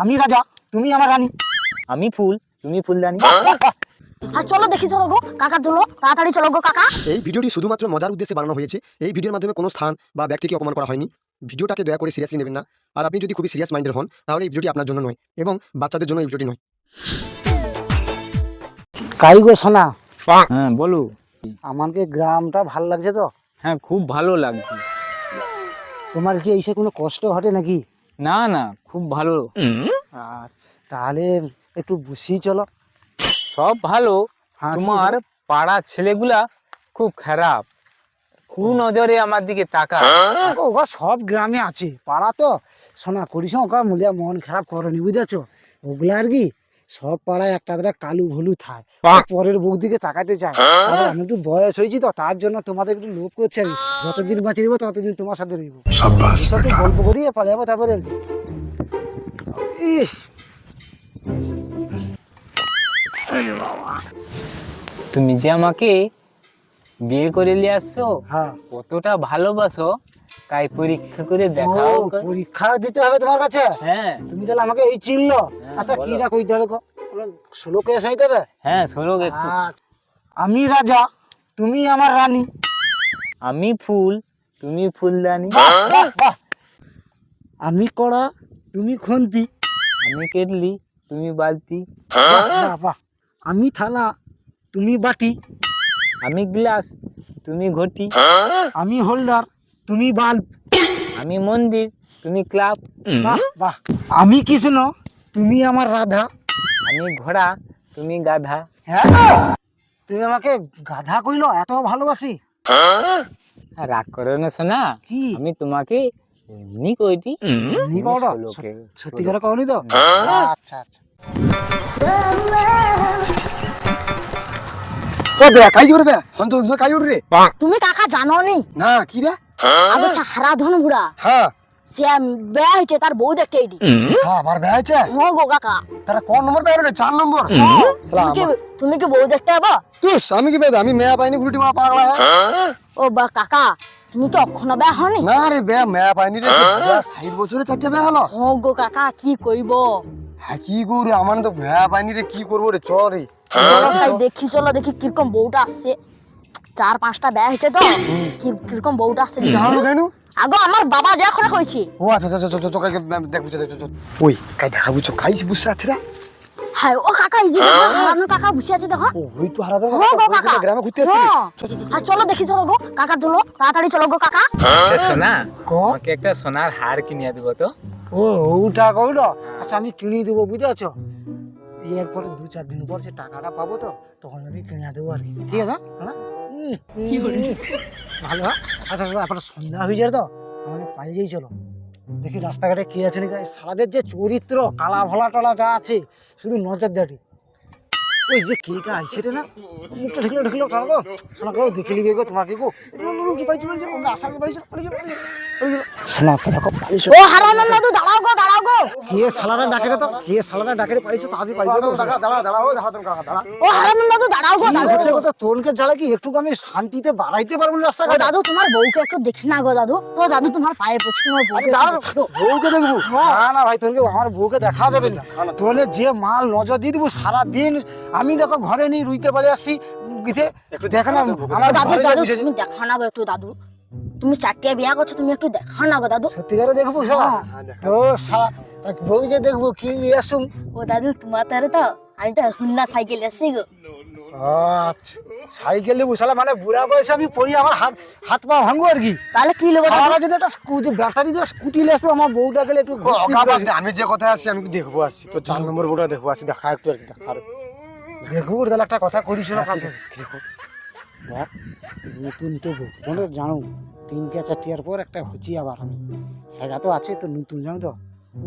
আমি রাজা, তুমি আমার রানী। আমি ফুল, তুমি ফুলদানি। আর চলো দেখি, চলো গো কাকা, চলো তাড়াতাড়ি চলো গো কাকা। এই ভিডিওটি শুধুমাত্র মজার উদ্দেশ্যে বানানো হয়েছে। এই ভিডিওর মাধ্যমে কোনো স্থান বা ব্যক্তিকে অপমান করা হয়নি। ভিডিওটাকে দয়া করে সিরিয়াসলি নেবেন না। আর আপনি যদি খুবই সিরিয়াস মাইন্ডের হন তাহলে এই ভিডিওটি আপনার জন্য নয়, এবং বাচ্চাদের জন্য এই ভিডিওটি নয়। কাই গো সোনা, হ্যাঁ বলো। আমাকে গ্রামটা ভাল লাগছে তো। হ্যাঁ খুব ভালো লাগছে। তোমার কি এসে কোনো কষ্ট ঘটে নাকি? না না, খুব ভালো। আর তাহলে একটু বসি চলো। সব ভালো। হ্যাঁ, কি তোমার পাড়ার ছেলেগুলা খুব খারাপ, খুব নজরে আমার দিকে তাকা। ওগা সব গ্রামে আছে, পাড়া তো শোনা করিস না, ওকা মূল্যা মন খারাপ করনি, বুঝেছো? ওগুলা আর কি সব পাড়ায় একটা একটা কালু ভুলু থায়, পরের বুক দিকে তাকাতে চায়। আর আমি একটু বয়স হয়েছি তো, তার জন্য তোমাদের একটু লোভ করছি আমি। যতদিন বাঁচিয়ে রইবো ততদিন তোমার সাথে রইবো। একটু গল্প করি পালিয়ে যাবো তারপরে আর কি। ইহ, তুমি যে আমাকে বিয়ে করে নিয়ে আসছো, হ্যাঁ। কতটা ভালোবাসো তাই পরীক্ষা করে দেখাও। ও, পরীক্ষা দিতে হবে তোমার কাছে? হ্যাঁ তুমি তাহলে আমাকে এই চিনলো? আচ্ছা বলো। কিরা কইতে হবে গো? শ্লোকে এসাইতে হবে? হ্যাঁ, শোনো একটু। আচ্ছা। আমি রাজা, তুমি আমার রানী। আমি ফুল, তুমি ফুলদানি। বাহ! আমি কড়া, তুমি খন্তি। আমি কেটলি, তুমি বালতি। বাহ! আমি থালা, তুমি বাটি। আমি গ্লাস, তুমি ঘটি। আমি হোল্ডার, তুমি বাল্ব। আমি মন্দির, তুমি ক্লাব। বাহ! আমি কৃষ্ণ, তুমি আমার রাধা। আমি ঘোড়া, তুমি গাধা। হ্যাঁ, তুমি আমাকে গাধা কইলো, এত ভালোবাসি। রাগ করো না শোনা, কি আমি তোমাকে এমনি কইটি। নি কওড়া? সত্যি করে কওনি তো? আচ্ছা আচ্ছা। ও বে কাই করবে সন্তোষ কাই উঠরে তুমি কাকা জানো নি? না কি রে? আবে সাহারা ধন বুড়া, হ্যাঁ সে বেয়া হয়েছে, তার বউ দেখতে এটি। সা আমার বে আছে। হ্যাঁ গো কাকা। তারা কোন নম্বর বে রে? 4 নম্বর। তুমি কি বউ দেখতে যাবো? তুই আমি কি বে আমি মেয়া পাইনি গুটি মা পাগলা হ্যাঁ। ও বা কাকা, তুমি তো অক্ষণ বেয়া হনি। না রে বে মেয়া পাইনি রে, 60 বছরে 4টা বে হলো। হ্যাঁ গো কাকা, কি কইব? হ্যাঁ কি করব আমার তো মেয়া পাইনি রে, কি করব রে? চ রে চলো ভাই দেখি, চলো দেখি কিরকম বউটা আসছে। 4-5টা বেয়া হয়েছে তো, কিরকম বউটা আসছে। জানো কেন? আগো আমার বাবা যা করে কইছে। ও আচ্ছা আচ্ছা চ চ কাকে দেখবো চ চ। ওই কাই দেখাবো চ খাইছি বুঝছ আছে রে। হ্যাঁ ও কাকা, এই যে আমি কাকা বসে আছে দেখো। ও ওই তো হারাদার হ্যাঁ গো কাকা, গ্রামে ঘুরতে আসছিস। হ্যাঁ চলো দেখি, চলো গো কাকা, চলো তাড়াতাড়ি চলো গো কাকা। শোনা, ক আমাকে একটা সোনার হার কিনে দিব তো। ও ওটা কইলো। আচ্ছা আমি কিনে দেবো, বুঝেছো? এরপরে 2-4 দিন পর সে টাকাটা পাবো তো, তখন আমি কিনে দেবো আর কি। ঠিক আছে না? ভালো। আচ্ছা আপনার সন্ধ্যা হয়ে যায় তো, আমি পালিয়েই চলো দেখি রাস্তাঘাটে কে আছে নাকি। সারাদের যে চরিত্র, কালা ভোলা টলা যা আছে, শুধু নজর দেয়। ওই যে কে কা আইছে রে, না মুখটা ঢেকলো টানো শোনা গো, দেখে লিবে গো তোমাকে গো। কি পাইছো আমরা আসামি পাইছো। শোনা দেখো পাইছো। ও হারানন্দ দাদু, দাঁড়াও গো, দাঁড়াও গো। কে সালারা ডাকে রে, তো কে সালারা ডাকে রে, পাইছো তাড়াতাড়ি পাইছো। দাঁড়া দাঁড়া দাঁড়া ও দাঁড়া দাঁড়া দাঁড়া। ও হারানন্দ দাদু, দাঁড়াও গো, কি দাদু। হচ্ছে গো? তো তোলকে জ্বালা কি একটু আমি শান্তিতে বাড়াইতে পারবো না ও রাস্তাঘাটে? দাদু, তোমার বউকে একটু দেখি না গো দাদু। তো দাদু তোমার পায়ে পড়ছি, তোমার বউকে দাঁড়াও, একটু দেখো। বউকে দেখবো? হ্যাঁ। না না ভাই, তোকে আমার বউকে দেখা যাবে না। তোলে যে মাল নজর দিয়ে দিবো সারাদিন। আমি দেখো ঘরে নেই, রুইতে পারে আসছি গিতে, একটু দেখা না আমার দাদু ঘরে দাদু, বসে আছে। তুমি দেখা না গো একটু দাদু। তুমি 4টা বিয়া করছো, তুমি একটু দেখা না গো দাদু। সত্যিকারে দেখবো সারা তো সারা বউ যে দেখবো কি নিয়ে আসুন। ও দাদু, তোমার তারে তো আমি তো হুন্ডা সাইকেল এসছি গো। আচ্ছা সাইকেল নেবো শালা, মানে বুড়া বয়সে আমি পড়ি, আমার হাত পা ভাঙবো আর কি। তাহলে কি লোক দাদু? সারা যদি একটা ব্যাটারি দিয়ে স্কুটি নিয়ে আসতো, আমার বউটা গেলে একটু আমি যে কথা আসছি আমি দেখবো আসছি তো 4 নম্বর বোটা দেখবো আসছি, দেখা একটু আর কি দেখা। দেখবো। তাহলে একটা কথা করিস না কাছে, দেখ নতুন তো বউ তোমরা জানো, 3-4 পর একটা হচ্ছি আবার আমি, সেটা তো আছে তো নতুন, জানো তো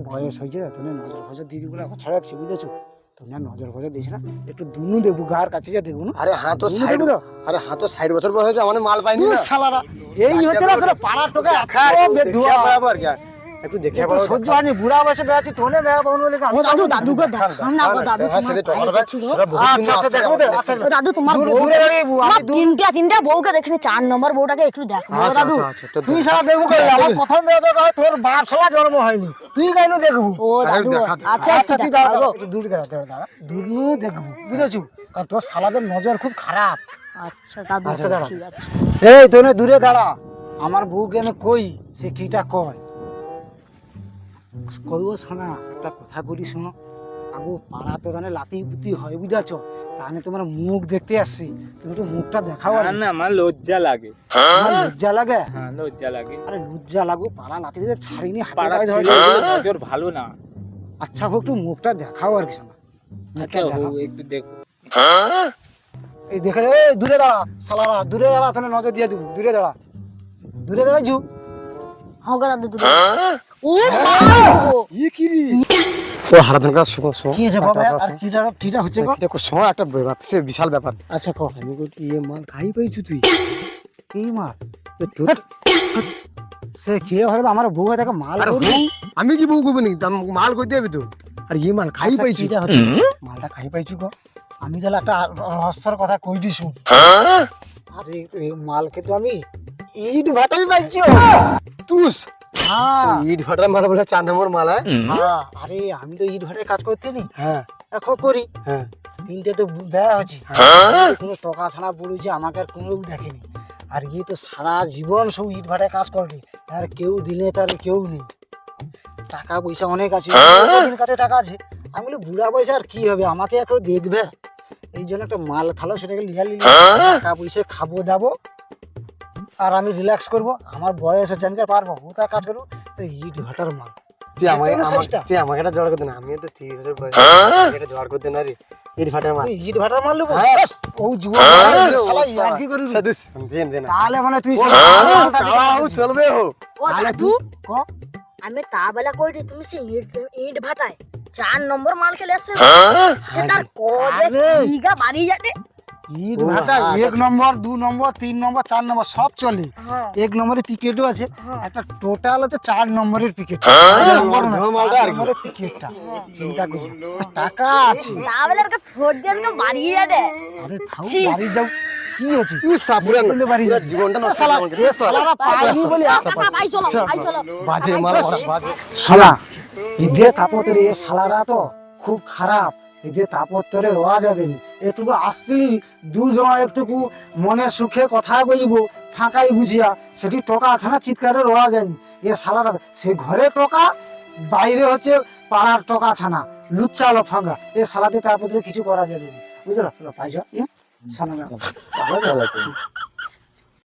বয়স হয়েছে, তোনে নজর ফজর দিদি বলে এখন ছাড়া রাখছি, বুঝেছো? তোমরা নজর ফজর দিস না, একটু দুনু দেখবো, গার কাছে যা দেখবো না। আরে হ্যাঁ তো দুনু 60 দেখবো তো। আরে হ্যাঁ তো 60 বছর বয়স হয়েছে, মানে মাল পাইনি তুই না। শালারা এই হচ্ছে না তোরা পাড়া টোকা দেখা বেধুয়া। বরাবর কি একটু দেখে একটু সহ্য হয়নি, বুড়া বয়সে বেড়াচ্ছি তোনে মেয়া পাবো বলে ও দাদু দাদুকে দেখাম না গো দাদু হ্যাঁ, তোমার সেটা পায়ে টাকাটা গেছি গো। আচ্ছা আচ্ছা দেখো তো, আচ্ছা ও দাদু তোমার দূরে বউ দূরে দাঁড়িয়ে বউ, আমি আমার দূর তিনটা বউকে দেখিনি, 4 নম্বর বউটাকে একটু দেখো গো দাদু। তুই সারা দেখবো কই? আমার প্রথম মেয়ে তো কয় তোর বাপ সালা জন্ম হয়নি, তুই কেন দেখবো? ও দাদু আচ্ছা আচ্ছা তুই একটু দাঁড়া দেখো দাঁড়া, একটু দূরে দাঁড়া দাঁড়া দাঁড়া, দূরে দেখবো, বুঝেছু? কারণ তোর সালাদের নজর খুব খারাপ। আচ্ছা দাদু আচ্ছা, দাঁড়াও। ঠিক আছে। এই তোনে দূরে দাঁড়া, আমার বউকে আমি কই সে কিটা কয় করবো। শোনা একটা কথা বলি শোনো, আগো পাড়া তো জানে লাতি পুতি হয়, বুঝাচ্ছ? তাহলে তোমার মুখ দেখতে আসছি, তুমি একটু মুখটা দেখাও। আর না না আমার লজ্জা লাগে। আমার লজ্জা লাগে? হ্যাঁ লজ্জা লাগে। আরে লজ্জা লাগু, পাড়া লাতি দিয়ে ছাড়িনি, হাতে পাড়ার পায়ে ধরে। ছেলেগুলোর নজর ভালো না। আচ্ছা হোক, একটু মুখটা দেখাও আর কিছু না। আচ্ছা হো একটু দেখো। এই দেখে রে, এই দূরে দাঁড়া সালারা, দূরে দাঁড়া, তাহলে নজর দিয়ে দেবো। দূরে দাঁড়া, দূরে দাঁড়া ঝু। হ্যাঁ গো দাদু দূরে। ও মা গো। ই কি রে? ও হারাধন কাজ শুনো শুনো কি হয়েছে বাবা? আর কিটা হচ্ছে গো? দেখো শোনো একটা ব্যাপার, সে বিশাল ব্যাপার। আচ্ছা কো। আমি বলছি ইয়ে মাল খাই পাইছু তুই? এই মাল তোর সে খেয়ে হয়তো আমার বউ হয়ে থাকে মাল আরে করবো। আমি কি বউ করবো নাকি? মাল কই দেবে তো? আর ইয়ে মাল খাই আচ্ছা, পাইছু? কিটা হচ্ছে? মালটা খাই পাইছু গো? আমি তাহলে একটা রহস্যের কথা কই দি শুন। আরে এই মালকে তো আমি ইট ভাটাই পাইছি। তুস হ্যাঁ ইট ভাটার মাল বলে 4 নম্বর মাল। হ্যাঁ, আরে আমি তো ইট ভাটায় কাজ করতে নি, হ্যাঁ এখন করি। হ্যাঁ 3টে তো ব্যয় হচ্ছে, কোনো টকা ছাড়া পড়েছে, আমাকে আর কোনো দেখেনি। আর ইয়ে তো সারা জীবন সব ইট ভাটায় কাজ করে, আর কেউ দিনে তার কেউ নেই। টাকা পয়সা অনেক আছে, দিন কাছে টাকা আছে। আমি বলি বুড়া পয়সা আর কি হবে, আমাকে আর কেউ দেখবে? এই জন্য একটা মাল থালো, সেটাকে লিয়া লিলি টাকা পয়সা খাবো দাবো, আর আমি রিল্যাক্স করবো। আমার বয়স আছে, আমি কি আর পারবো? ও তার কাজ করবো। তো ইট ভাটার মাল তুই আমাকে দেখতে না size টা? তুই আমাকে একটা জোগাড় করতে না, আমি তো 30 বছর বয়স, এটা জোগাড় করতে না রে। ইট ভাটার মাল তুই ইট ভাটার মাল নেবো? হ্যাঁ। ও যুবক শালা ইয়ার কি করবি? সাদুস দেন দেন। তাহলে মানে তুই কালাও চলবে হো। ও দাদু ক আমি তা বেলা কইটি তুমি সে ইট ভাটায় 4 নম্বর মাল খেলে আসছো, সে তার কবে আরে। বিঘা বাড়ি যাতে। ইট ভাটা 1 নম্বর 2 নম্বর 3 নম্বর 4 নম্বর সব চলে। হ্যাঁ 1 নম্বরের পিকেটও আছে, একটা টোটাল হচ্ছে 4 নম্বরের পিকেট। জমালটা আর কি? পিকেটটা চিন্তা করি, টাকা আছে। তা বেলা ওকে ফোট দিয়ে তো বাড়ি যাতে। আরে থাও, ছি। বাড়ি যাও, কি হচ্ছে? তুই সাপুরা কিন্তু বাড়ি পুরা যাও। জীবনটা নষ্ট শালা, করে এ শালারা পাইনি বলে কাকা ভাই চলো ভাই চলো। বাজে মাল বাজে। শালা ঈদের তাপত্রে এ শালারা তো খুব খারাপ। ঈদের তাপত্রে রোয়া যাবে না, একটুকু আসলি দুজন একটুকু মনে সুখে কথা বলব, ফাঁকাই বুঝিয়া সেটি টকা ছাড়া চিৎকারে রোয়া যায়নি। এ শালারা সে ঘরে টকা, বাইরে হচ্ছে পাড়ার টকা ছানা, লুচ্চা লফাঙ্গা। এ শালাদের তাপত্রে কিছু করা যাবে না, বুঝলো? পাইছ শালা